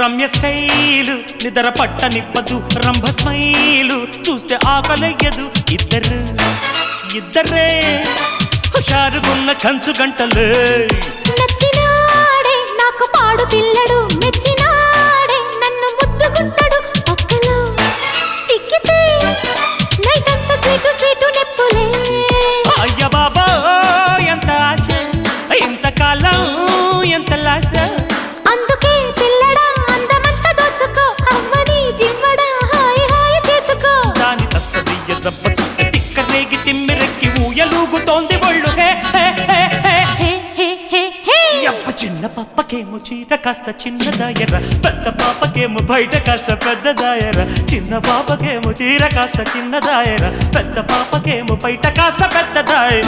Ramya style నిద్ర పట్ట నిప్పదు Rambha smile చూస్తే ఆకలయ్యదు ఇద్దరే హుషారుగున్న కంచు గంటలే నచ్చినాడే నాకు పాడు పిల్లడు మెచ్చినాడే నన్ను ముద్దుకుంటాడు పక్కలో చిక్కితే నైట్ అంతా స్వీటు స్వీటు నెప్పులే అయ్య బాబా ఎంత ఆశ ఎంత కాలం ఎంత లాస అందుకే పిల్లడా అందమంతా దోచుకో అమ్మని జిమ్మడా హాయి హాయి చేసుకో దాని తస్సదియ్య దెబ్బ చూస్తే తిక్కరేగి తిమ్మిరెక్కి ఊయలూగుతోంది ఒళ్ళు హే హే హే హే హే హే హే హే అప్ప చిన్న పాపకేమో చీర కాస్త చిన్నదాయర పెద్ద పాపకేమో బయట కాస్త పెద్దదాయర చిన్న పాపకేమో చీర కాస్త చిన్నదాయర పెద్ద పాపకేమో బయట కాస్త పెద్దదాయర